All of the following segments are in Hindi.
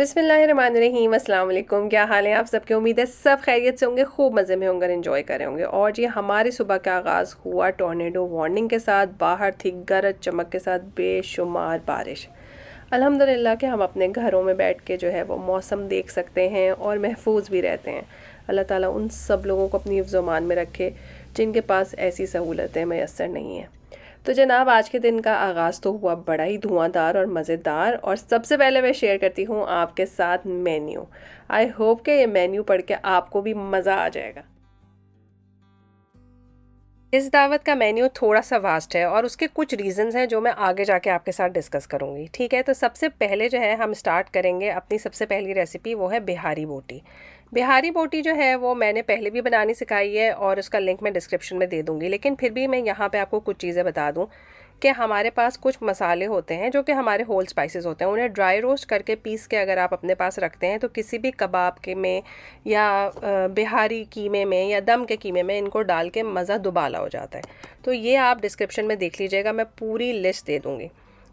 बिस्मिल्लाहिर्रहमानिर्रहीम, अस्सलाम वालेकुम। क्या हाल है आप सबके? उम्मीद है सब खैरियत से होंगे, खूब मज़े में होंगे, एंजॉय कर रहे होंगे। और जी हमारी सुबह का आगाज़ हुआ टॉर्नेडो वार्निंग के साथ। बाहर थी गरज चमक के साथ बेशुमार बारिश। अल्हम्दुलिल्लाह कि हम अपने घरों में बैठ के जो है वो मौसम देख सकते हैं और महफूज भी रहते हैं। अल्लाह ताला उन सब लोगों को अपनी हिफ्ज़ मान में रखे जिनके पास ऐसी सहूलतें मैसर नहीं हैं। तो जनाब, आज के दिन का आगाज़ तो हुआ बड़ा ही धुआंधार और मज़ेदार, और सबसे पहले मैं शेयर करती हूँ आपके साथ मेन्यू। आई होप कि ये मेन्यू पढ़ के आपको भी मज़ा आ जाएगा। इस दावत का मेन्यू थोड़ा सा वास्ट है और उसके कुछ रीज़न्स हैं जो मैं आगे जाके आपके साथ डिस्कस करूँगी। ठीक है, तो सबसे पहले जो है हम स्टार्ट करेंगे अपनी सबसे पहली रेसिपी, वो है बिहारी बोटी। बिहारी बोटी जो है वो मैंने पहले भी बनानी सिखाई है और उसका लिंक मैं डिस्क्रिप्शन में दे दूँगी, लेकिन फिर भी मैं यहाँ पे आपको कुछ चीज़ें बता दूँ कि हमारे पास कुछ मसाले होते हैं जो कि हमारे होल स्पाइसेस होते हैं। उन्हें ड्राई रोस्ट करके पीस के अगर आप अपने पास रखते हैं तो किसी भी कबाब के में या बिहारी कीमे में या दम के कीमे में इनको डाल के मज़ा दुबाला हो जाता है। तो ये आप डिस्क्रिप्शन में देख लीजिएगा, मैं पूरी लिस्ट दे दूँगी।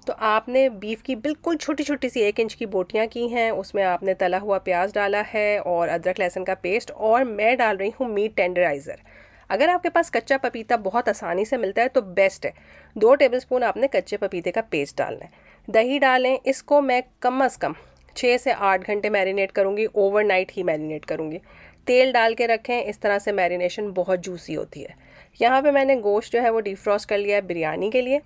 तो आपने बीफ की बिल्कुल छोटी छोटी सी 1 इंच की बोटियाँ की हैं, उसमें आपने तला हुआ प्याज डाला है और अदरक लहसुन का पेस्ट, और मैं डाल रही हूँ मीट टेंडराइज़र। अगर आपके पास कच्चा पपीता बहुत आसानी से मिलता है तो बेस्ट है। 2 टेबलस्पून आपने कच्चे पपीते का पेस्ट डालना है। दही डालें, इसको मैं कम अज़ कम 6 से 8 घंटे मैरिनेट करूँगी, ओवरनाइट ही मैरिनेट करूँगी। तेल डाल के रखें, इस तरह से मैरिनेशन बहुत जूसी होती है। यहाँ पे मैंने गोश्त जो है वो डिफ्रॉस्ट कर लिया है बिरयानी के लिए।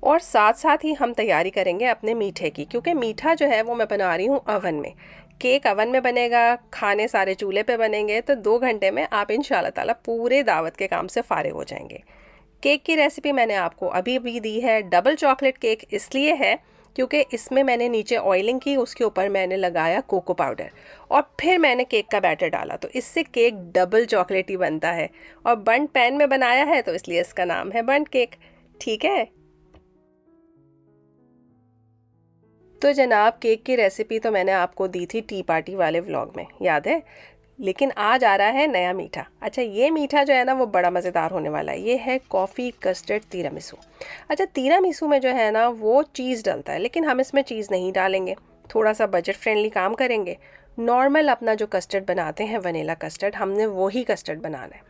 और साथ साथ ही हम तैयारी करेंगे अपने मीठे की, क्योंकि मीठा जो है वो मैं बना रही हूँ अवन में। केक अवन में बनेगा, खाने सारे चूल्हे पे बनेंगे, तो 2 घंटे में आप इंशाल्लाह ताला पूरे दावत के काम से फारिग हो जाएंगे। केक की रेसिपी मैंने आपको अभी भी दी है। डबल चॉकलेट केक इसलिए है क्योंकि इसमें मैंने नीचे ऑयलिंग की, उसके ऊपर मैंने लगाया कोको पाउडर और फिर मैंने केक का बैटर डाला, तो इससे केक डबल चॉकलेटी बनता है। और बंद पैन में बनाया है तो इसलिए इसका नाम है बंद केक। ठीक है। तो जनाब, केक की रेसिपी तो मैंने आपको दी थी टी पार्टी वाले व्लॉग में, याद है? लेकिन आज आ रहा है नया मीठा। अच्छा, ये मीठा जो है ना वो बड़ा मज़ेदार होने वाला है। ये है कॉफ़ी कस्टर्ड तीरामिसू। अच्छा, तीरामिसू में जो है ना वो चीज़ डलता है, लेकिन हम इसमें चीज़ नहीं डालेंगे। थोड़ा सा बजट फ्रेंडली काम करेंगे। नॉर्मल अपना जो कस्टर्ड बनाते हैं वनीला कस्टर्ड, हमने वही कस्टर्ड बनाना है।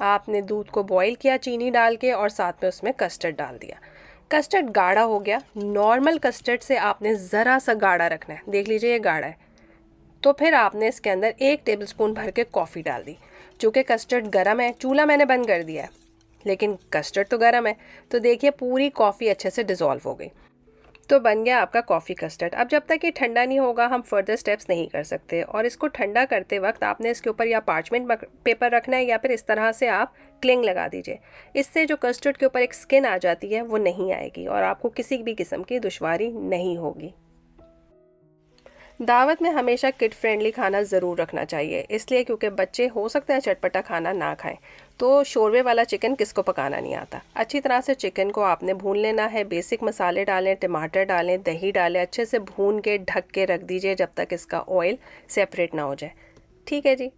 आपने दूध को बॉईल किया चीनी डाल के और साथ में उसमें कस्टर्ड डाल दिया। कस्टर्ड गाढ़ा हो गया। नॉर्मल कस्टर्ड से आपने ज़रा सा गाढ़ा रखना है। देख लीजिए ये गाढ़ा है। तो फिर आपने इसके अंदर 1 टेबलस्पून भर के कॉफ़ी डाल दी। चूँकि कस्टर्ड गर्म है, चूल्हा मैंने बंद कर दिया है, लेकिन कस्टर्ड तो गर्म है। तो देखिए पूरी कॉफ़ी अच्छे से डिज़ोल्व हो गई। तो बन गया आपका कॉफ़ी कस्टर्ड। अब जब तक ये ठंडा नहीं होगा हम फर्दर स्टेप्स नहीं कर सकते, और इसको ठंडा करते वक्त आपने इसके ऊपर या पार्चमेंट पेपर रखना है या फिर इस तरह से आप क्लिंग लगा दीजिए। इससे जो कस्टर्ड के ऊपर एक स्किन आ जाती है वो नहीं आएगी और आपको किसी भी किस्म की दुश्वारी नहीं होगी। दावत में हमेशा किड फ्रेंडली खाना ज़रूर रखना चाहिए, इसलिए क्योंकि बच्चे हो सकता है चटपटा खाना ना खाएं। तो शोरबे वाला चिकन किसको पकाना नहीं आता। अच्छी तरह से चिकन को आपने भून लेना है। बेसिक मसाले डालें, टमाटर डालें, दही डालें, अच्छे से भून के ढक के रख दीजिए जब तक इसका ऑयल सेपरेट ना हो जाए। ठीक है जी।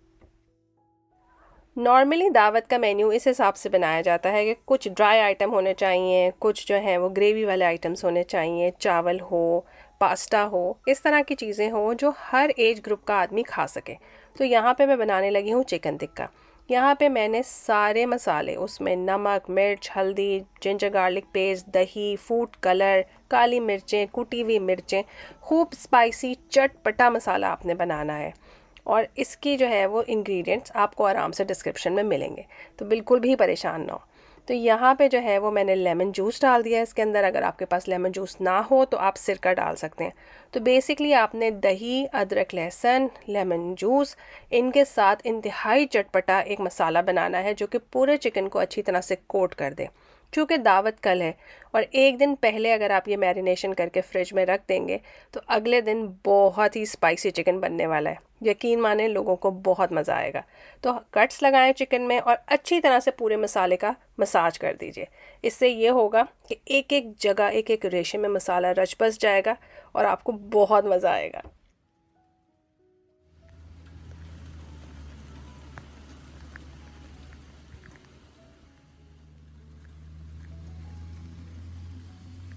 नॉर्मली दावत का मेन्यू इस हिसाब से बनाया जाता है कि कुछ ड्राई आइटम होने चाहिए, कुछ जो है वो ग्रेवी वाले आइटम्स होने चाहिए, चावल हो, पास्ता हो, इस तरह की चीज़ें हो जो हर एज ग्रुप का आदमी खा सके। तो यहाँ पे मैं बनाने लगी हूँ चिकन टिक्का। यहाँ पे मैंने सारे मसाले, उसमें नमक, मिर्च, हल्दी, जिंजर गार्लिक पेस्ट, दही, फूड कलर, काली मिर्चें, कुटी हुई मिर्चें, खूब स्पाइसी चटपटा मसाला आपने बनाना है। और इसकी जो है वो इंग्रेडिएंट्स आपको आराम से डिस्क्रिप्शन में मिलेंगे, तो बिल्कुल भी परेशान ना हो। तो यहाँ पे जो है वो मैंने लेमन जूस डाल दिया है इसके अंदर। अगर आपके पास लेमन जूस ना हो तो आप सिरका डाल सकते हैं। तो बेसिकली आपने दही, अदरक, लहसुन, लेमन जूस, इनके साथ इंतहाई चटपटा एक मसाला बनाना है जो कि पूरे चिकन को अच्छी तरह से कोट कर दे। चूँकि दावत कल है और एक दिन पहले अगर आप ये मैरिनेशन करके फ्रिज में रख देंगे तो अगले दिन बहुत ही स्पाइसी चिकन बनने वाला है। यकीन माने लोगों को बहुत मज़ा आएगा। तो कट्स लगाएं चिकन में और अच्छी तरह से पूरे मसाले का मसाज कर दीजिए। इससे ये होगा कि एक एक जगह, एक एक रेशे में मसाला रच बस जाएगा और आपको बहुत मज़ा आएगा।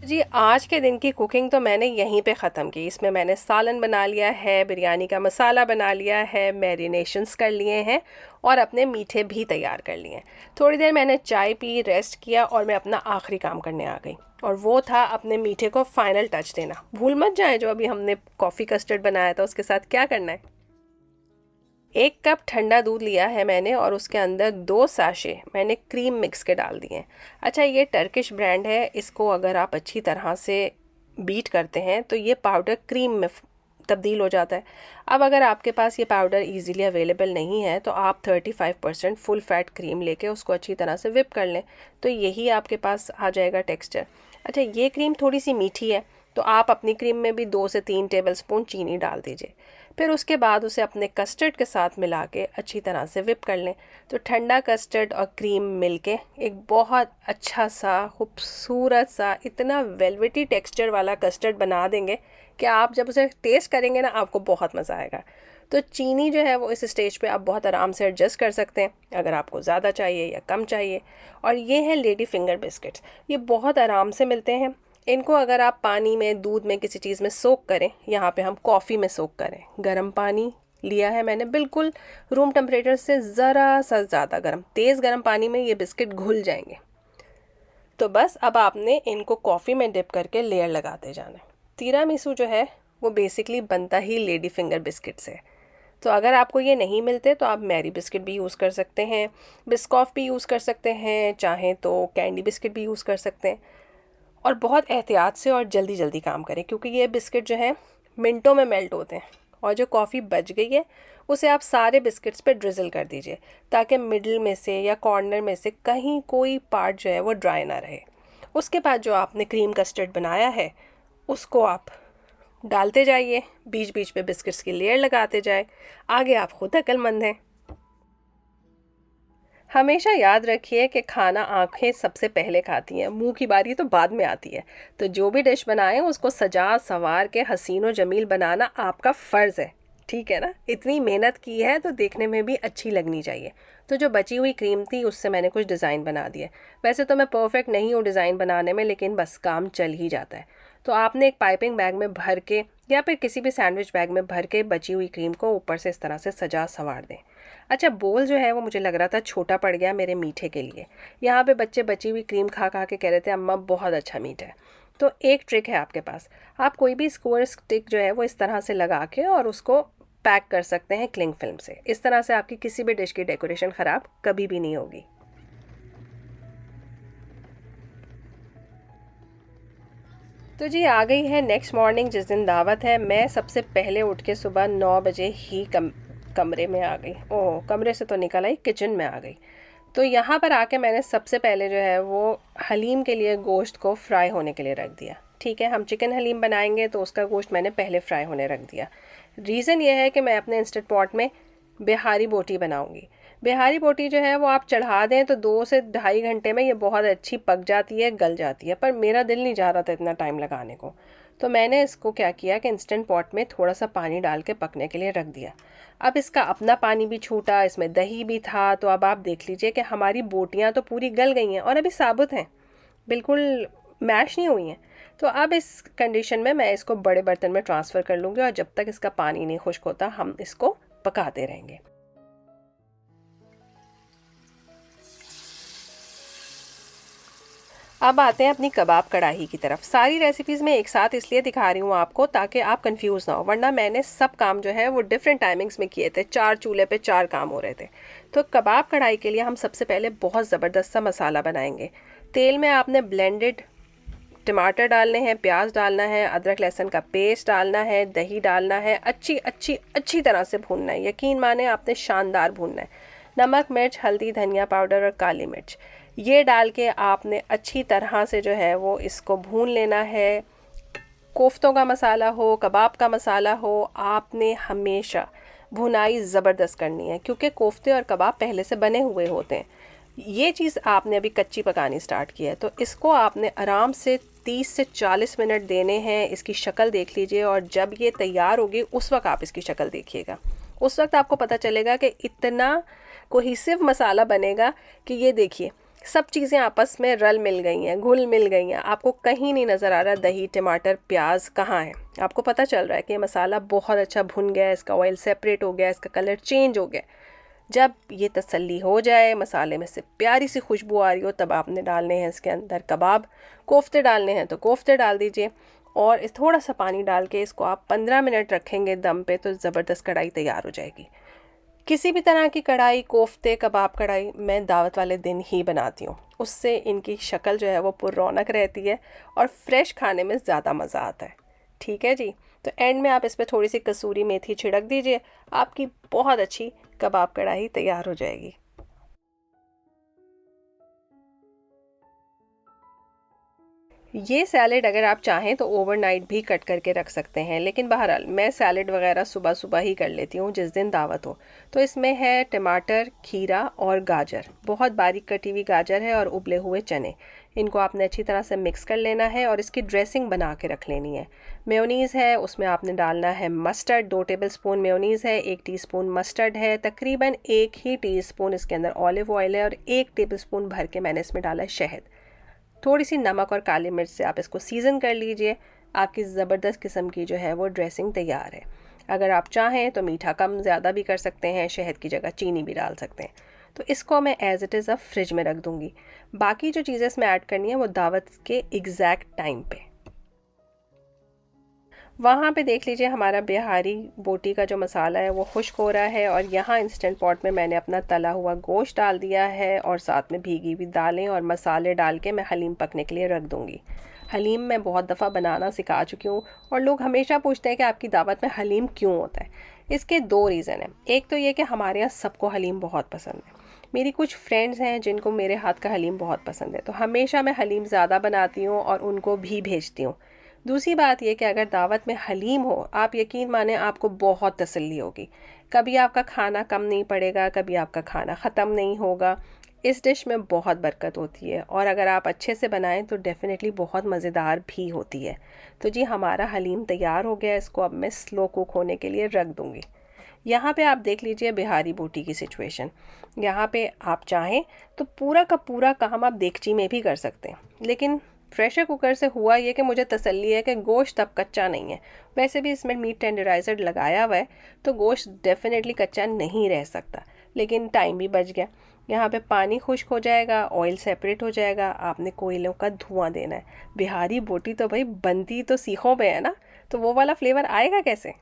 जी, आज के दिन की कुकिंग तो मैंने यहीं पे ख़त्म की। इसमें मैंने सालन बना लिया है, बिरयानी का मसाला बना लिया है, मैरिनेशंस कर लिए हैं और अपने मीठे भी तैयार कर लिए हैं। थोड़ी देर मैंने चाय पी, रेस्ट किया और मैं अपना आखिरी काम करने आ गई, और वो था अपने मीठे को फाइनल टच देना। भूल मत जाए, जो अभी हमने कॉफ़ी कस्टर्ड बनाया था उसके साथ क्या करना है। 1 कप ठंडा दूध लिया है मैंने और उसके अंदर 2 साशे मैंने क्रीम मिक्स के डाल दिए हैं। अच्छा, ये टर्किश ब्रांड है, इसको अगर आप अच्छी तरह से बीट करते हैं तो ये पाउडर क्रीम में तब्दील हो जाता है। अब अगर आपके पास ये पाउडर इजीली अवेलेबल नहीं है तो आप 35% फुल फैट क्रीम लेके उसको अच्छी तरह से विप कर लें, तो यही आपके पास आ जाएगा टेक्सचर। अच्छा, ये क्रीम थोड़ी सी मीठी है तो आप अपनी क्रीम में भी 2 से 3 टेबलस्पून चीनी डाल दीजिए। फिर उसके बाद उसे अपने कस्टर्ड के साथ मिला के अच्छी तरह से विप कर लें, तो ठंडा कस्टर्ड और क्रीम मिलके एक बहुत अच्छा सा खूबसूरत सा इतना वेलवेटी टेक्सचर वाला कस्टर्ड बना देंगे कि आप जब उसे टेस्ट करेंगे ना, आपको बहुत मज़ा आएगा। तो चीनी जो है वो इस स्टेज पे आप बहुत आराम से एडजस्ट कर सकते हैं, अगर आपको ज़्यादा चाहिए या कम चाहिए। और ये है लेडी फिंगर बिस्किट्स, ये बहुत आराम से मिलते हैं। इनको अगर आप पानी में, दूध में, किसी चीज़ में सोक करें, यहाँ पे हम कॉफ़ी में सोक करें, गर्म पानी लिया है मैंने, बिल्कुल रूम टेम्परेचर से ज़रा सा ज़्यादा गर्म, तेज़ गर्म पानी में ये बिस्किट घुल जाएंगे। तो बस अब आपने इनको कॉफ़ी में डिप करके लेयर लगाते जाना है। तीरामिसू जो है वो बेसिकली बनता ही लेडी फिंगर बिस्किट से। तो अगर आपको ये नहीं मिलते तो आप मैरी बिस्किट भी यूज़ कर सकते हैं, बिस्कॉफ भी यूज़ कर सकते हैं, चाहें तो कैंडी बिस्किट भी यूज़ कर सकते हैं। और बहुत एहतियात से और जल्दी जल्दी काम करें, क्योंकि ये बिस्किट जो है मिनटों में मेल्ट होते हैं। और जो कॉफ़ी बच गई है उसे आप सारे बिस्किट्स पे ड्रिज़ल कर दीजिए, ताकि मिडिल में से या कॉर्नर में से कहीं कोई पार्ट जो है वो ड्राई ना रहे। उसके बाद जो आपने क्रीम कस्टर्ड बनाया है उसको आप डालते जाइए, बीच बीच पे बिस्किट्स की लेयर लगाते जाए। आगे आप खुद अक्लमंद हैं। हमेशा याद रखिए कि खाना आंखें सबसे पहले खाती हैं, मुंह की बारी तो बाद में आती है। तो जो भी डिश बनाएं उसको सजा संवार के हसीन और जमील बनाना आपका फ़र्ज़ है, ठीक है ना। इतनी मेहनत की है तो देखने में भी अच्छी लगनी चाहिए। तो जो बची हुई क्रीम थी उससे मैंने कुछ डिज़ाइन बना दिए। वैसे तो मैं परफेक्ट नहीं हूँ डिज़ाइन बनाने में, लेकिन बस काम चल ही जाता है। तो आपने एक पाइपिंग बैग में भर के या फिर किसी भी सैंडविच बैग में भर के बची हुई क्रीम को ऊपर से इस तरह से सजा संवार दें। अच्छा, बोल जो है वो मुझे लग रहा था छोटा पड़ गया मेरे मीठे के लिए। यहाँ पे बच्चे बची हुई क्रीम खा खा के कह रहे थे अम्मा बहुत अच्छा मीठा है। तो एक ट्रिक है आपके पास, आप कोई भी स्क्वायर स्टिक जो है वो इस तरह से लगा के और उसको पैक कर सकते हैं क्लिंग फिल्म से। इस तरह से आपकी किसी भी डिश की डेकोरेशन ख़राब कभी भी नहीं होगी। तो जी, आ गई है नेक्स्ट मॉर्निंग जिस दिन दावत है। मैं सबसे पहले उठ के सुबह 9 बजे ही कमरे में आ गई। ओह, कमरे से तो निकल आई, किचन में आ गई। तो यहाँ पर आके मैंने सबसे पहले जो है वो हलीम के लिए गोश्त को फ्राई होने के लिए रख दिया। ठीक है, हम चिकन हलीम बनाएंगे तो उसका गोश्त मैंने पहले फ्राई होने रख दिया। रीज़न ये है कि मैं अपने इंस्टेंट पॉट में बिहारी बोटी बनाऊंगी। बिहारी बोटी जो है वो आप चढ़ा दें तो 2 से ढाई घंटे में ये बहुत अच्छी पक जाती है, गल जाती है। पर मेरा दिल नहीं जा रहा था इतना टाइम लगाने को, तो मैंने इसको क्या किया कि इंस्टेंट पॉट में थोड़ा सा पानी डाल के पकने के लिए रख दिया। अब इसका अपना पानी भी छूटा, इसमें दही भी था। तो अब आप देख लीजिए कि हमारी बोटियाँ तो पूरी गल गई हैं और अभी साबुत हैं, बिल्कुल मैश नहीं हुई हैं। तो अब इस कंडीशन में मैं इसको बड़े बर्तन में ट्रांसफ़र कर लूँगी और जब तक इसका पानी नहीं खुश्क होता हम इसको पकाते रहेंगे। अब आते हैं अपनी कबाब कढ़ाई की तरफ। सारी रेसिपीज़ मैं एक साथ इसलिए दिखा रही हूँ आपको ताकि आप कंफ्यूज ना हो, वरना मैंने सब काम जो है वो डिफरेंट टाइमिंग्स में किए थे, 4 चूल्हे पे 4 काम हो रहे थे। तो कबाब कढ़ाई के लिए हम सबसे पहले बहुत ज़बरदस्त सा मसाला बनाएंगे। तेल में आपने ब्लेंडेड टमाटर डालने हैं, प्याज डालना है, अदरक लहसुन का पेस्ट डालना है, दही डालना है, अच्छी अच्छी अच्छी तरह से भूनना है। यकीन माने आपने शानदार भूनना है। नमक, मिर्च, हल्दी, धनिया पाउडर और काली मिर्च ये डाल के आपने अच्छी तरह से जो है वो इसको भून लेना है। कोफ्तों का मसाला हो, कबाब का मसाला हो, आपने हमेशा भुनाई ज़बरदस्त करनी है, क्योंकि कोफ्ते और कबाब पहले से बने हुए होते हैं। ये चीज़ आपने अभी कच्ची पकानी स्टार्ट की है, तो इसको आपने आराम से 30 से 40 मिनट देने हैं। इसकी शक्ल देख लीजिए और जब ये तैयार होगी उस वक्त आप इसकी शक्ल देखिएगा। उस वक्त आपको पता चलेगा कि इतना कोहिसिव मसाला बनेगा कि ये देखिए सब चीज़ें आपस में रल मिल गई हैं, घुल मिल गई हैं, आपको कहीं नहीं नज़र आ रहा दही, टमाटर, प्याज कहाँ है। आपको पता चल रहा है कि ये मसाला बहुत अच्छा भुन गया है, इसका ऑयल सेपरेट हो गया, इसका कलर चेंज हो गया। जब ये तसल्ली हो जाए, मसाले में से प्यारी सी खुशबू आ रही हो, तब आपने डालने हैं इसके अंदर कबाब। कोफ्ते डालने हैं तो कोफ्ते डाल दीजिए, और इस थोड़ा सा पानी डाल के इसको आप 15 मिनट रखेंगे दम पे, तो ज़बरदस्त कढ़ाई तैयार हो जाएगी। किसी भी तरह की कढ़ाई, कोफ्ते, कबाब कढ़ाई मैं दावत वाले दिन ही बनाती हूँ। उससे इनकी शक्ल जो है वो पुररौनक रहती है और फ्रेश खाने में ज़्यादा मज़ा आता है। ठीक है जी। तो एंड में आप इस पर थोड़ी सी कसूरी मेथी छिड़क दीजिए, आपकी बहुत अच्छी कबाब कढ़ाई तैयार हो जाएगी। ये सैलेड अगर आप चाहें तो ओवरनाइट भी कट करके रख सकते हैं, लेकिन बहरहाल मैं सैलेड वगैरह सुबह सुबह ही कर लेती हूँ जिस दिन दावत हो। तो इसमें है टमाटर, खीरा और गाजर, बहुत बारीक कटी हुई गाजर है, और उबले हुए चने। इनको आपने अच्छी तरह से मिक्स कर लेना है और इसकी ड्रेसिंग बना के रख लेनी है। मेयोनीज़ है, उसमें आपने डालना है मस्टर्ड, 2 टेबलस्पून मेयोनीज़ है, 1 टीस्पून मस्टर्ड है, तकरीबन 1 ही टीस्पून इसके अंदर ऑलिव ऑयल है, और 1 टेबलस्पून भर के मैंने इसमें डाला है शहद। थोड़ी सी नमक और काली मिर्च से आप इसको सीज़न कर लीजिए। आपकी ज़बरदस्त किस्म की जो है वो ड्रेसिंग तैयार है। अगर आप चाहें तो मीठा कम ज़्यादा भी कर सकते हैं, शहद की जगह चीनी भी डाल सकते हैं। तो इसको मैं एज़ इट इज़ अब फ्रिज में रख दूँगी। बाकी जो चीज़ें इसमें ऐड करनी है वो दावत के एग्जैक्ट टाइम पे। वहाँ पे देख लीजिए हमारा बिहारी बोटी का जो मसाला है वो खुश्क हो रहा है, और यहाँ इंस्टेंट पॉट में मैंने अपना तला हुआ गोश्त डाल दिया है, और साथ में भीगी हुई दालें और मसाले डाल के मैं हलीम पकने के लिए रख दूँगी। हलीम मैं बहुत दफ़ा बनाना सिखा चुकी हूँ, और लोग हमेशा पूछते हैं कि आपकी दावत में हलीम क्यों होता है। इसके 2 रीज़न हैं। एक तो ये कि हमारे यहाँ सबको हलीम बहुत पसंद है। मेरी कुछ फ्रेंड्स हैं जिनको मेरे हाथ का हलीम बहुत पसंद है, तो हमेशा मैं हलीम ज़्यादा बनाती हूँ और उनको भी भेजती हूँ। दूसरी बात यह कि अगर दावत में हलीम हो, आप यकीन माने आपको बहुत तसल्ली होगी। कभी आपका खाना कम नहीं पड़ेगा, कभी आपका खाना ख़त्म नहीं होगा। इस डिश में बहुत बरकत होती है, और अगर आप अच्छे से बनाएं तो डेफ़िनेटली बहुत मज़ेदार भी होती है। तो जी हमारा हलीम तैयार हो गया, इसको अब मैं स्लो कुक होने के लिए रख दूँगी। यहाँ पे आप देख लीजिए बिहारी बोटी की सिचुएशन। यहाँ पे आप चाहें तो पूरा का पूरा काम आप देगची में भी कर सकते हैं, लेकिन प्रेशर कुकर से हुआ ये कि मुझे तसल्ली है कि गोश्त अब कच्चा नहीं है। वैसे भी इसमें मीट टेंडराइज़र लगाया हुआ है, तो गोश्त डेफिनेटली कच्चा नहीं रह सकता, लेकिन टाइम भी बच गया। यहाँ पे पानी खुश्क हो जाएगा, ऑयल सेपरेट हो जाएगा, आपने कोयलों का धुआं देना है। बिहारी बोटी तो भाई बनती तो सीखों पे है ना, तो वो वाला फ्लेवर आएगा कैसे।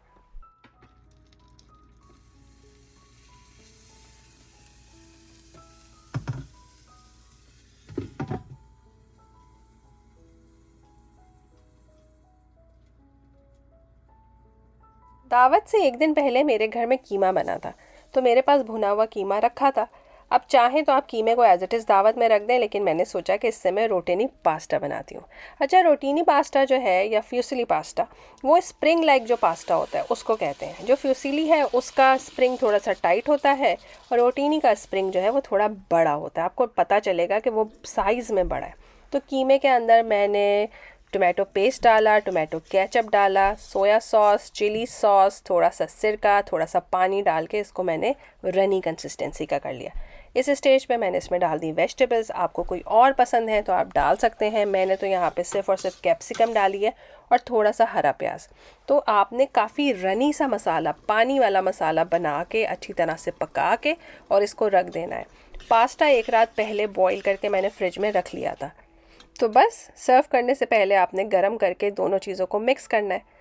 दावत से एक दिन पहले मेरे घर में कीमा बना था, तो मेरे पास भुना हुआ कीमा रखा था। अब चाहें तो आप कीमे को एज इट इज़ दावत में रख दें, लेकिन मैंने सोचा कि इससे मैं रोटीनी पास्ता बनाती हूँ। अच्छा, रोटीनी पास्ता जो है या फ्यूसिली पास्ता, वो स्प्रिंग लाइक जो पास्ता होता है उसको कहते हैं। जो फ्यूसिली है उसका स्प्रिंग थोड़ा सा टाइट होता है, और रोटीनी का स्प्रिंग जो है वो थोड़ा बड़ा होता है। आपको पता चलेगा कि वो साइज़ में बड़ा है। तो कीमे के अंदर मैंने टोमेटो पेस्ट डाला, टोमेटो केचप डाला, सोया सॉस, चिली सॉस, थोड़ा सा सिरका, थोड़ा सा पानी डाल के इसको मैंने रनी कंसिस्टेंसी का कर लिया। इस स्टेज पे मैंने इसमें डाल दी वेजिटेबल्स। आपको कोई और पसंद है तो आप डाल सकते हैं। मैंने तो यहाँ पे सिर्फ और सिर्फ कैप्सिकम डाली है और थोड़ा सा हरा प्याज। तो आपने काफ़ी रनी सा मसाला, पानी वाला मसाला बना के अच्छी तरह से पका के और इसको रख देना है। पास्ता एक रात पहले बॉईल करके मैंने फ्रिज में रख लिया था। तो बस सर्व करने से पहले आपने गरम करके दोनों चीज़ों को मिक्स करना है।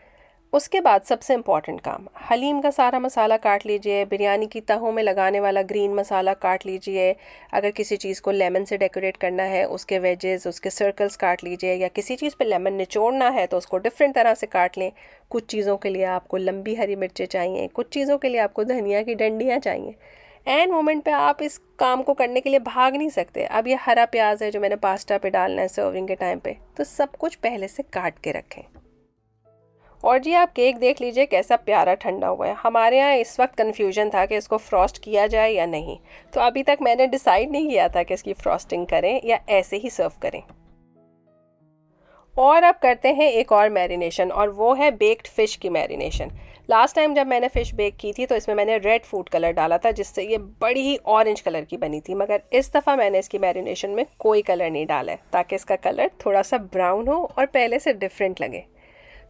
उसके बाद सबसे इम्पॉर्टेंट काम, हलीम का सारा मसाला काट लीजिए, बिरयानी की तहों में लगाने वाला ग्रीन मसाला काट लीजिए। अगर किसी चीज़ को लेमन से डेकोरेट करना है, उसके वेजेस, उसके सर्कल्स काट लीजिए, या किसी चीज़ पे लेमन निचोड़ना है तो उसको डिफरेंट तरह से काट लें। कुछ चीज़ों के लिए आपको लंबी हरी मिर्चें चाहिए, कुछ चीज़ों के लिए आपको धनिया की डंडियाँ चाहिए। एंड मोमेंट पे आप इस काम को करने के लिए भाग नहीं सकते। अब ये हरा प्याज है जो मैंने पास्ता पे डालना है सर्विंग के टाइम पे, तो सब कुछ पहले से काट के रखें। और जी आप केक देख लीजिए कैसा प्यारा ठंडा हुआ है। हमारे यहाँ इस वक्त कन्फ्यूजन था कि इसको फ्रॉस्ट किया जाए या नहीं, तो अभी तक मैंने डिसाइड नहीं किया था कि इसकी फ्रॉस्टिंग करें या ऐसे ही सर्व करें। और अब करते हैं एक और मैरिनेशन, और वो है बेक्ड फ़िश की मैरिनेशन। लास्ट टाइम जब मैंने फ़िश बेक की थी तो इसमें मैंने रेड फूड कलर डाला था, जिससे ये बड़ी ही ऑरेंज कलर की बनी थी, मगर इस दफ़ा मैंने इसकी मैरिनेशन में कोई कलर नहीं डाला है, ताकि इसका कलर थोड़ा सा ब्राउन हो और पहले से डिफरेंट लगे।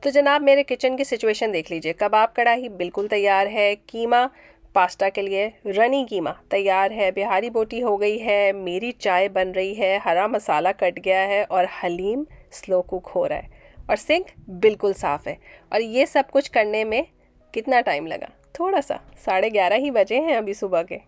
तो जनाब मेरे किचन की सिचुएशन देख लीजिए। कबाब कढ़ाई बिल्कुल तैयार है, कीमा पास्ता के लिए रनी कीमा तैयार है, बिहारी बोटी हो गई है, मेरी चाय बन रही है, हरा मसाला कट गया है और हलीम स्लो कुक हो रहा है, और सिंक बिल्कुल साफ़ है। और ये सब कुछ करने में कितना टाइम लगा? थोड़ा सा, 11:30 ही बजे हैं अभी सुबह के।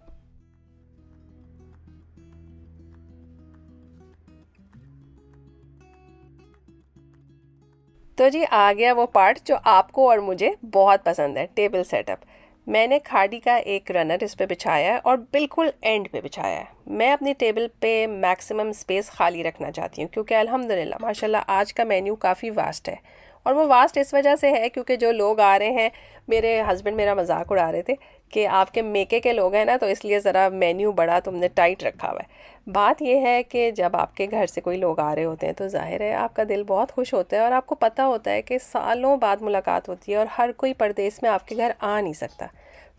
तो जी आ गया वो पार्ट जो आपको और मुझे बहुत पसंद है, टेबल सेटअप। मैंने खाड़ी का एक रनर इस पे बिछाया है और बिल्कुल एंड पे बिछाया है। मैं अपनी टेबल पे मैक्सिमम स्पेस खाली रखना चाहती हूँ, क्योंकि अल्हम्दुलिल्लाह माशाल्लाह आज का मेन्यू काफ़ी वास्ट है। और वो वास्ट इस वजह से है क्योंकि जो लोग आ रहे हैं, मेरे हस्बैंड मेरा मजाक उड़ा रहे थे कि आपके मेके के लोग हैं ना, तो इसलिए ज़रा मेन्यू बड़ा तुमने टाइट रखा हुआ है। बात यह है कि जब आपके घर से कोई लोग आ रहे होते हैं तो जाहिर है आपका दिल बहुत खुश होता है, और आपको पता होता है कि सालों बाद मुलाकात होती है और हर कोई परदेश में आपके घर आ नहीं सकता।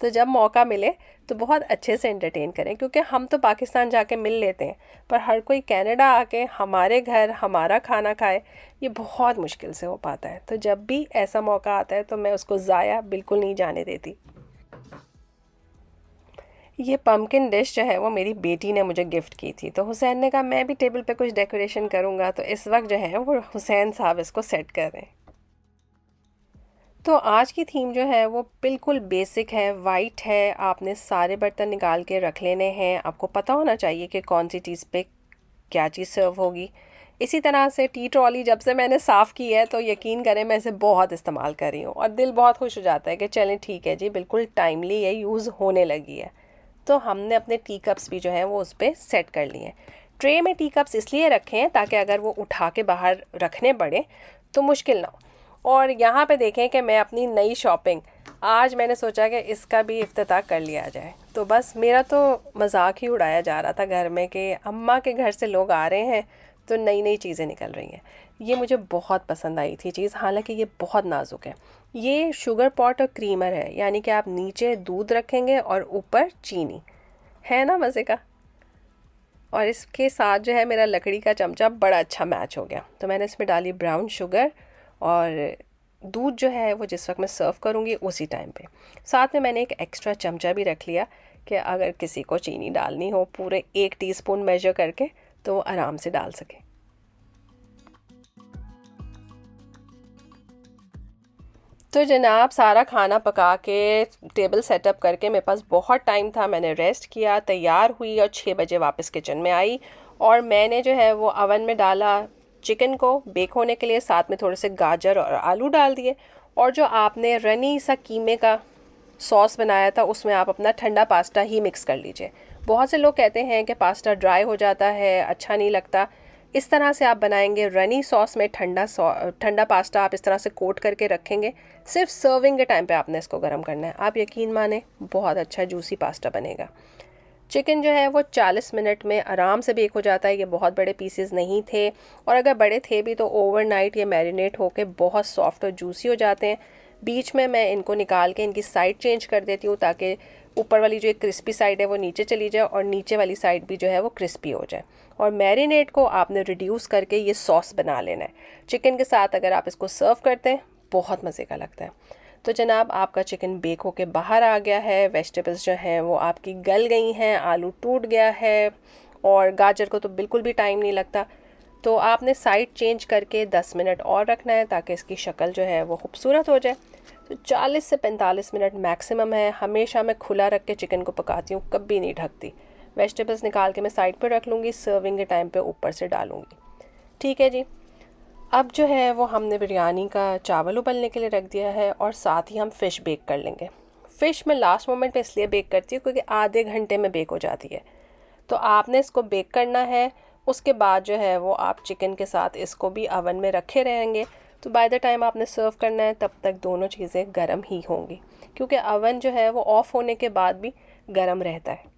तो जब मौका मिले तो बहुत अच्छे से एंटरटेन करें, क्योंकि हम तो पाकिस्तान जाके मिल लेते हैं, पर हर कोई कनाडा आके हमारे घर हमारा खाना खाए, ये बहुत मुश्किल से हो पाता है। तो जब भी ऐसा मौका आता है तो मैं उसको ज़ाया बिल्कुल नहीं जाने देती। ये पम्पकिन डिश जो है वो मेरी बेटी ने मुझे गिफ्ट की थी, तो हुसैन ने कहा मैं भी टेबल पे कुछ डेकोरेशन करूँगा, तो इस वक्त जो है वो हुसैन साहब इसको सेट कर रहे हैं। तो आज की थीम जो है वो बिल्कुल बेसिक है, वाइट है। आपने सारे बर्तन निकाल के रख लेने हैं, आपको पता होना चाहिए कि कौन सी चीज़ पे क्या चीज़ सर्व होगी। इसी तरह से टी ट्रॉली जब से मैंने साफ़ की है तो यकीन करें मैं इसे बहुत इस्तेमाल कर रही हूँ, और दिल बहुत खुश हो जाता है कि चलें ठीक है जी, बिल्कुल टाइमली ये यूज़ होने लगी है। तो हमने अपने टी कप्स भी जो हैं वो उस पर सेट कर लिए हैं। ट्रे में टी कप्स इसलिए रखे हैं ताकि अगर वो उठा के बाहर रखने पड़े तो मुश्किल ना हो। और यहाँ पे देखें कि मैं अपनी नई शॉपिंग, आज मैंने सोचा कि इसका भी इफ्तिताह कर लिया जाए। तो बस मेरा तो मजाक ही उड़ाया जा रहा था घर में कि अम्मा के घर से लोग आ रहे हैं तो नई नई चीज़ें निकल रही हैं। ये मुझे बहुत पसंद आई थी चीज़, हालांकि ये बहुत नाजुक है। ये शुगर पॉट और क्रीमर है, यानी कि आप नीचे दूध रखेंगे और ऊपर चीनी, है ना मज़े का। और इसके साथ जो है मेरा लकड़ी का चमचा बड़ा अच्छा मैच हो गया। तो मैंने इसमें डाली ब्राउन शुगर, और दूध जो है वो जिस वक्त मैं सर्व करूँगी उसी टाइम पे। साथ में मैंने एक एक्स्ट्रा चमचा भी रख लिया कि अगर किसी को चीनी डालनी हो पूरे 1 टीस्पून मेजर करके, तो वो आराम से डाल सके। तो जनाब सारा खाना पका के टेबल सेटअप करके मेरे पास बहुत टाइम था, मैंने रेस्ट किया, तैयार हुई और 6 बजे वापस किचन में आई। और मैंने जो है वो अवन में डाला चिकन को बेक होने के लिए, साथ में थोड़े से गाजर और आलू डाल दिए। और जो आपने रनी सा कीमे का सॉस बनाया था उसमें आप अपना ठंडा पास्ता ही मिक्स कर लीजिए। बहुत से लोग कहते हैं कि पास्ता ड्राई हो जाता है, अच्छा नहीं लगता। इस तरह से आप बनाएंगे रनी सॉस में ठंडा पास्ता आप इस तरह से कोट करके रखेंगे, सिर्फ सर्विंग के टाइम पे आपने इसको गर्म करना है। आप यकीन माने बहुत अच्छा जूसी पास्ता बनेगा। चिकन जो है वो 40 मिनट में आराम से बेक हो जाता है। ये बहुत बड़े पीसेस नहीं थे, और अगर बड़े थे भी तो ओवरनाइट ये मैरिनेट होके बहुत सॉफ्ट और जूसी हो जाते हैं। बीच में मैं इनको निकाल के इनकी साइड चेंज कर देती हूँ, ताकि ऊपर वाली जो एक क्रिस्पी साइड है वो नीचे चली जाए और नीचे वाली साइड भी जो है वो क्रिस्पी हो जाए। और मैरिनेट को आपने रिड्यूस करके ये सॉस बना लेना है चिकन के साथ। अगर आप इसको सर्व करते हैं बहुत मज़े का लगता है। तो जनाब आपका चिकन बेक होके बाहर आ गया है, वेजिटेबल्स जो हैं वो आपकी गल गई हैं, आलू टूट गया है, और गाजर को तो बिल्कुल भी टाइम नहीं लगता। तो आपने साइड चेंज करके 10 मिनट और रखना है ताकि इसकी शक्ल जो है वो खूबसूरत हो जाए। तो 40 से 45 मिनट मैक्सिमम है। हमेशा मैं खुला रख के चिकन को पकाती हूँ, कभी नहीं ढकती। वेजिटेबल्स निकाल के मैं साइड पर रख लूँगी, सर्विंग के टाइम पे ऊपर से डालूँगी। ठीक है जी। अब जो है वो हमने बिरयानी का चावल उबलने के लिए रख दिया है, और साथ ही हम फ़िश बेक कर लेंगे। फ़िश मैं लास्ट मोमेंट पे इसलिए बेक करती हूँ क्योंकि आधे घंटे में बेक हो जाती है। तो आपने इसको बेक करना है, उसके बाद जो है वो आप चिकन के साथ इसको भी अवन में रखे रहेंगे। तो बाय द टाइम आपने सर्व करना है तब तक दोनों चीज़ें गर्म ही होंगी, क्योंकि अवन जो है वो ऑफ़ होने के बाद भी गर्म रहता है।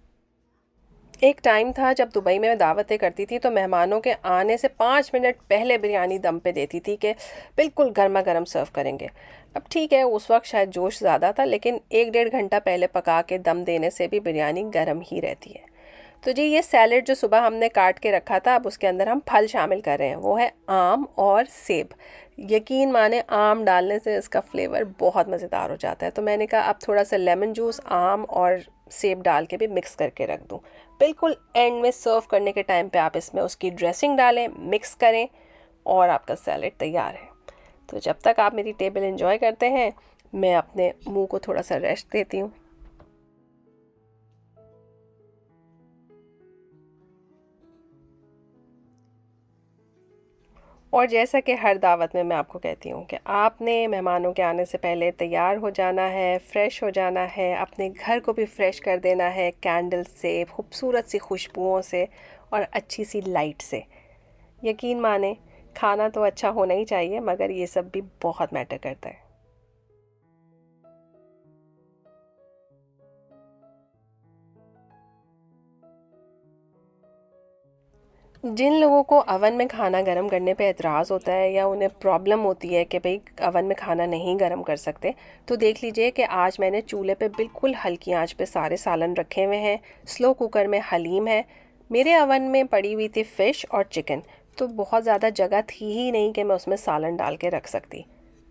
एक टाइम था जब दुबई में मैं दावतें करती थी तो मेहमानों के आने से 5 मिनट पहले बिरयानी दम पे देती थी कि बिल्कुल गर्मा गर्म सर्व करेंगे। अब ठीक है, उस वक्त शायद जोश ज़्यादा था, लेकिन 1 डेढ़ घंटा पहले पका के दम देने से भी बिरयानी गर्म ही रहती है। तो जी, ये सैलेड जो सुबह हमने काट के रखा था, अब उसके अंदर हम फल शामिल कर रहे हैं, वो है आम और सेब। यकीन माने, आम डालने से इसका फ्लेवर बहुत मज़ेदार हो जाता है। तो मैंने कहा अब थोड़ा सा लेमन जूस, आम और सेब डाल के भी मिक्स करके रख दूँ। बिल्कुल एंड में सर्व करने के टाइम पे आप इसमें उसकी ड्रेसिंग डालें, मिक्स करें और आपका सैलेड तैयार है। तो जब तक आप मेरी टेबल एंजॉय करते हैं, मैं अपने मुंह को थोड़ा सा रेस्ट देती हूँ। और जैसा कि हर दावत में मैं आपको कहती हूँ कि आपने मेहमानों के आने से पहले तैयार हो जाना है, फ्रेश हो जाना है, अपने घर को भी फ्रेश कर देना है कैंडल से, खूबसूरत सी खुशबुओं से और अच्छी सी लाइट से। यकीन माने, खाना तो अच्छा होना ही चाहिए, मगर ये सब भी बहुत मैटर करता है। जिन लोगों को अवन में खाना गर्म करने पे एतराज़ होता है या उन्हें प्रॉब्लम होती है कि भाई अवन में खाना नहीं गर्म कर सकते, तो देख लीजिए कि आज मैंने चूल्हे पे बिल्कुल हल्की आंच पे सारे सालन रखे हुए हैं। स्लो कुकर में हलीम है। मेरे अवन में पड़ी हुई थी फ़िश और चिकन, तो बहुत ज़्यादा जगह थी ही नहीं कि मैं उसमें सालन डाल के रख सकती।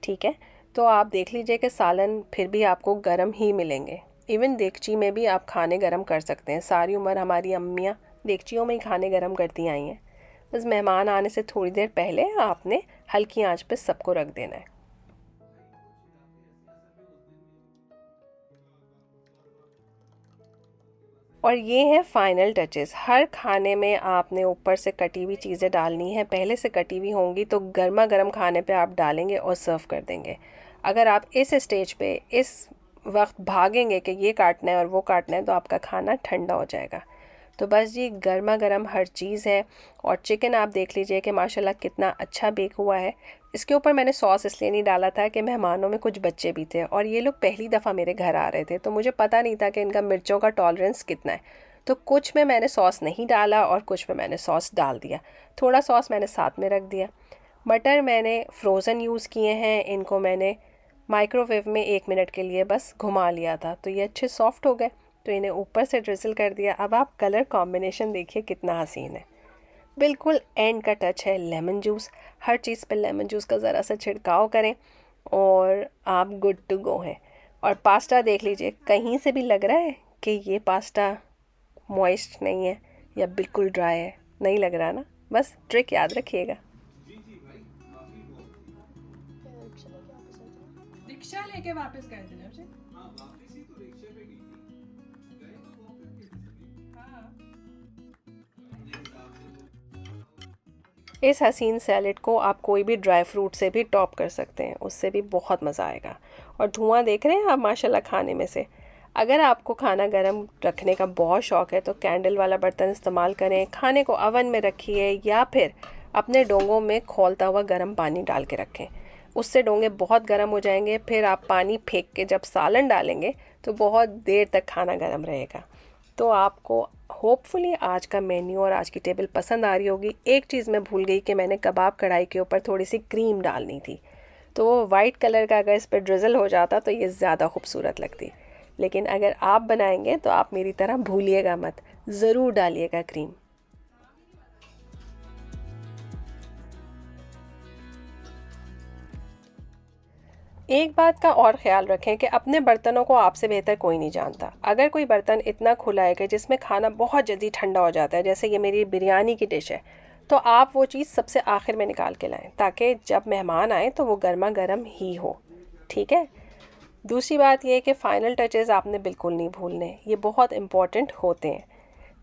ठीक है, तो आप देख लीजिए कि सालन फिर भी आपको गर्म ही मिलेंगे। इवन देगची में भी आप खाने गर्म कर सकते हैं। सारी उम्र हमारी अम्मियाँ देगचियों में ही खाने गर्म करती आई हैं। बस मेहमान आने से थोड़ी देर पहले आपने हल्की आंच पे सबको रख देना है। और ये हैं फाइनल टचेस। हर खाने में आपने ऊपर से कटी हुई चीज़ें डालनी है, पहले से कटी हुई होंगी तो गर्मा गर्म खाने पे आप डालेंगे और सर्व कर देंगे। अगर आप इस स्टेज पे इस वक्त भागेंगे कि ये काटना है और वो काटना है, तो आपका खाना ठंडा हो जाएगा। तो बस जी, गर्मा गर्म हर चीज़ है। और चिकन आप देख लीजिए कि माशाल्लाह कितना अच्छा बेक हुआ है। इसके ऊपर मैंने सॉस इसलिए नहीं डाला था कि मेहमानों में कुछ बच्चे भी थे और ये लोग पहली दफ़ा मेरे घर आ रहे थे, तो मुझे पता नहीं था कि इनका मिर्चों का टॉलरेंस कितना है। तो कुछ में मैंने सॉस नहीं डाला और कुछ में मैंने सॉस डाल दिया। थोड़ा सॉस मैंने साथ में रख दिया। मटर मैंने फ्रोज़न यूज़ किए हैं। इनको मैंने माइक्रोवेव में 1 मिनट के लिए बस घुमा लिया था, तो ये अच्छे सॉफ्ट हो गए। तो इन्हें ऊपर से ड्रिजल कर दिया। अब आप कलर कॉम्बिनेशन देखिए कितना हसीन है। बिल्कुल एंड का टच है लेमन जूस। हर चीज़ पे लेमन जूस का ज़रा सा छिड़काव करें और आप गुड टू गो हैं। और पास्ता देख लीजिए, कहीं से भी लग रहा है कि ये पास्ता मॉइस्ट नहीं है या बिल्कुल ड्राई है, नहीं लग रहा ना। बस ट्रिक याद रखिएगा। रिक्शा लेके वापस गए थे ना। इस हसीन सैलेड को आप कोई भी ड्राई फ्रूट से भी टॉप कर सकते हैं, उससे भी बहुत मज़ा आएगा। और धुआं देख रहे हैं आप माशाल्लाह खाने में से। अगर आपको खाना गर्म रखने का बहुत शौक़ है तो कैंडल वाला बर्तन इस्तेमाल करें। खाने को अवन में रखिए या फिर अपने डोंगों में खौलता हुआ गर्म पानी डाल के रखें। उससे डोंगे बहुत गर्म हो जाएंगे। फिर आप पानी फेंक के जब सालन डालेंगे तो बहुत देर तक खाना गर्म रहेगा। तो आपको होपफुली आज का मेन्यू और आज की टेबल पसंद आ रही होगी। एक चीज़ मैं भूल गई कि मैंने कबाब कढ़ाई के ऊपर थोड़ी सी क्रीम डालनी थी, तो वो वाइट कलर का अगर इस पर ड्रिजल हो जाता तो ये ज़्यादा खूबसूरत लगती। लेकिन अगर आप बनाएंगे तो आप मेरी तरह भूलिएगा मत, ज़रूर डालिएगा क्रीम। एक बात का और ख़्याल रखें कि अपने बर्तनों को आपसे बेहतर कोई नहीं जानता। अगर कोई बर्तन इतना खुला है कि जिसमें खाना बहुत जल्दी ठंडा हो जाता है, जैसे ये मेरी बिरयानी की डिश है, तो आप वो चीज़ सबसे आखिर में निकाल के लाएं ताकि जब मेहमान आए तो वो गर्मा गर्म ही हो। ठीक है। दूसरी बात ये है कि फ़ाइनल टचेज़ आपने बिल्कुल नहीं भूलने, ये बहुत इम्पॉर्टेंट होते हैं।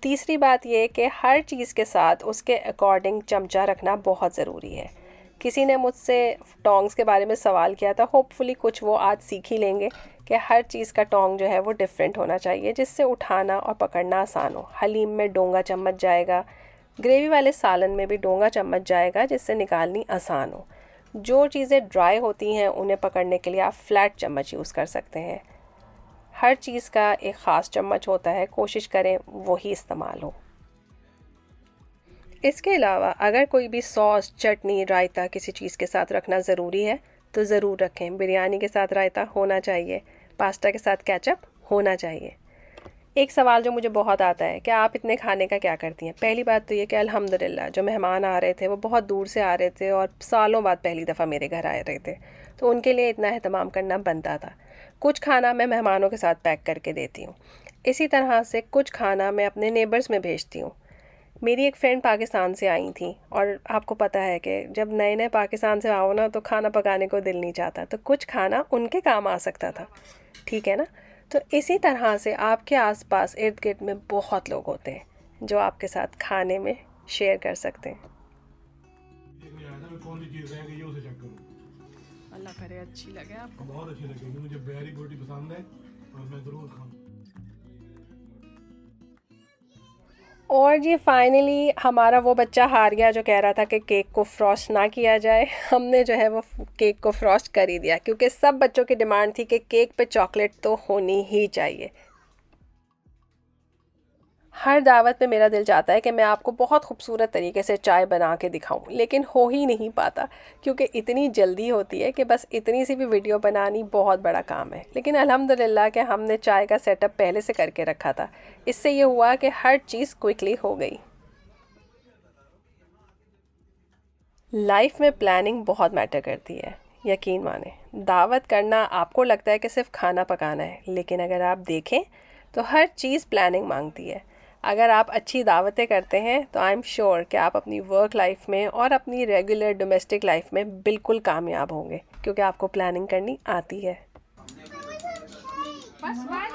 तीसरी बात ये है कि हर चीज़ के साथ उसके अकॉर्डिंग चमचा रखना बहुत ज़रूरी है। किसी ने मुझसे टोंग्स के बारे में सवाल किया था, होपफुली कुछ वो आज सीख ही लेंगे कि हर चीज़ का टोंग जो है वो डिफरेंट होना चाहिए, जिससे उठाना और पकड़ना आसान हो। हलीम में डोंगा चम्मच जाएगा, ग्रेवी वाले सालन में भी डोंगा चम्मच जाएगा, जिससे निकालनी आसान हो। जो चीज़ें ड्राई होती हैं उन्हें पकड़ने के लिए आप फ्लैट चम्मच यूज़ कर सकते हैं। हर चीज़ का एक ख़ास चम्मच होता है, कोशिश करें वही इस्तेमाल हो। इसके अलावा अगर कोई भी सॉस, चटनी, रायता किसी चीज़ के साथ रखना ज़रूरी है तो ज़रूर रखें। बिरयानी के साथ रायता होना चाहिए, पास्ता के साथ केचप होना चाहिए। एक सवाल जो मुझे बहुत आता है कि आप इतने खाने का क्या करती हैं। पहली बात तो ये कि अल्हम्दुलिल्लाह जो मेहमान आ रहे थे वो बहुत दूर से आ रहे थे और सालों बाद पहली दफ़ा मेरे घर आ रहे थे, तो उनके लिए इतना एहतमाम करना बनता था। कुछ खाना मैं मेहमानों के साथ पैक करके देती हूँ, इसी तरह से कुछ खाना मैं अपने नेबर्स में भेजती हूँ। मेरी एक फ्रेंड पाकिस्तान से आई थी और आपको पता है कि जब नए नए पाकिस्तान से आओ ना तो खाना पकाने को दिल नहीं चाहता, तो कुछ खाना उनके काम आ सकता था, ठीक है ना। तो इसी तरह से आपके आसपास इर्द गिर्द में बहुत लोग होते हैं जो आपके साथ खाने में शेयर कर सकते हैं। अल्लाह करे अच्छी लगे आपको। बहुत अच्छी लगेगी मुझे, बहरी बोटी पसंद है और मैं ज़रूर खाऊँ। और जी फाइनली हमारा वो बच्चा हार गया जो कह रहा था कि केक को फ्रॉस्ट ना किया जाए। हमने जो है वो केक को फ्रॉस्ट कर ही दिया, क्योंकि सब बच्चों की डिमांड थी कि केक पे चॉकलेट तो होनी ही चाहिए। हर दावत पे मेरा दिल चाहता है कि मैं आपको बहुत खूबसूरत तरीके से चाय बना के दिखाऊं, लेकिन हो ही नहीं पाता क्योंकि इतनी जल्दी होती है कि बस इतनी सी भी वीडियो बनानी बहुत बड़ा काम है। लेकिन अल्हम्दुलिल्लाह कि हमने चाय का सेटअप पहले से करके रखा था, इससे ये हुआ कि हर चीज़ क्विकली हो गई। लाइफ में प्लानिंग बहुत मैटर करती है, यकीन माने। दावत करना आपको लगता है कि सिर्फ खाना पकाना है, लेकिन अगर आप देखें तो हर चीज़ प्लानिंग मांगती है। अगर आप अच्छी दावतें करते हैं तो आई एम श्योर कि आप अपनी वर्क लाइफ में और अपनी रेगुलर डोमेस्टिक लाइफ में बिल्कुल कामयाब होंगे, क्योंकि आपको प्लानिंग करनी आती है।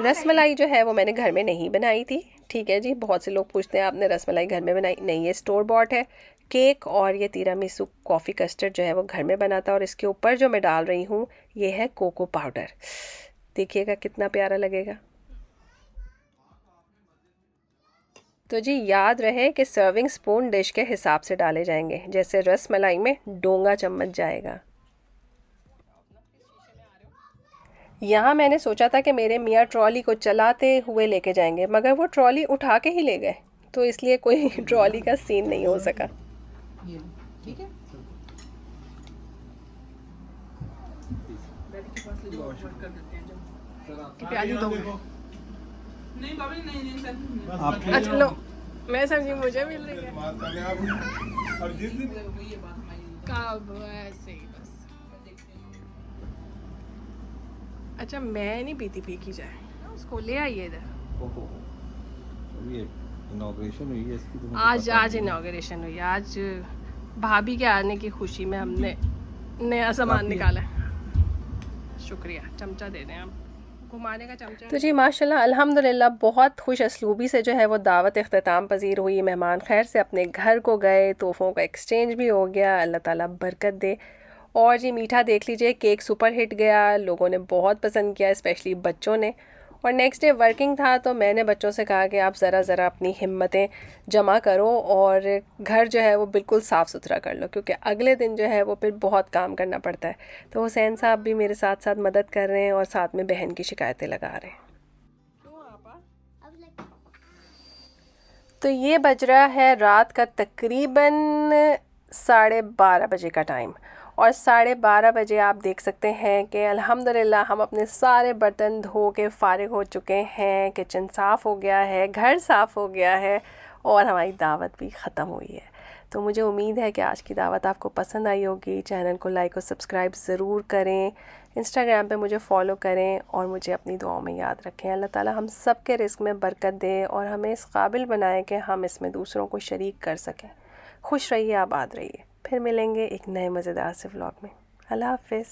रसमलाई जो है वो मैंने घर में नहीं बनाई थी, ठीक है जी। बहुत से लोग पूछते हैं आपने रसमलाई घर में बनाई? नहीं, ये स्टोर बॉट है। केक और ये तिरामिसू कॉफ़ी कस्टर्ड जो है वो घर में बना था, और इसके ऊपर जो मैं डाल रही हूँ ये है कोको पाउडर। देखिएगा कितना प्यारा लगेगा। तो जी याद रहे कि सर्विंग स्पून डिश के हिसाब से डाले जाएंगे, जैसे रस मलाई में डोंगा चम्मच जाएगा। यहाँ मैंने सोचा था कि मेरे मियाँ ट्रॉली को चलाते हुए लेके जाएंगे, मगर वो ट्रॉली उठा के ही ले गए, तो इसलिए कोई ट्रॉली का सीन नहीं हो सका। ठीक है। प्याली दो नहीं बाबा नहीं सर। अच्छा लो, मैं समझी मुझे मिल रही है। कब ऐसे ही बस। अच्छा मैं नहीं पीती, पी की जाए, उसको ले आइए इधर। इनॉग्रेशन हुई है इसकी तो आज इनॉग्रेशन हुई। आज भाभी के आने की खुशी में हमने नया सामान निकाला है। शुक्रिया, चमचा दे दें आप, घुमाने का चमचा। तो जी माशाल्लाह अल्हम्दुलिल्लाह बहुत खुश असलूबी से जो है वो दावत इख्तिताम पजीर हुई। मेहमान खैर से अपने घर को गए, तोहफ़ों का एक्सचेंज भी हो गया, अल्लाह ताला बरकत दे। और जी मीठा देख लीजिए, केक सुपर हिट गया, लोगों ने बहुत पसंद किया, स्पेशली बच्चों ने। और नेक्स्ट डे वर्किंग था तो मैंने बच्चों से कहा कि आप ज़रा अपनी हिम्मतें जमा करो और घर जो है वो बिल्कुल साफ़ सुथरा कर लो, क्योंकि अगले दिन जो है वो फिर बहुत काम करना पड़ता है। तो हुसैन साहब भी मेरे साथ साथ मदद कर रहे हैं और साथ में बहन की शिकायतें लगा रहे हैं। तो ये बज रहा है रात का तकरीबन 12:30 बजे का टाइम, और 12:30 बजे आप देख सकते हैं कि अल्हम्दुलिल्लाह हम अपने सारे बर्तन धो के फ़ारिग हो चुके हैं। किचन साफ़ हो गया है, घर साफ़ हो गया है, और हमारी दावत भी ख़त्म हुई है। तो मुझे उम्मीद है कि आज की दावत आपको पसंद आई होगी। चैनल को लाइक और सब्सक्राइब ज़रूर करें, इंस्टाग्राम पे मुझे फ़ॉलो करें, और मुझे अपनी दुआओं में याद रखें। अल्लाह ताला हम सब के रिस्क में बरकत दे और हमें इस काबिल बनाए कि हम इसमें दूसरों को शरीक कर सकें। खुश रहिए, आबाद रहिए। फिर मिलेंगे एक नए मज़ेदार से व्लॉग में। अल्लाह हाफ़िज़।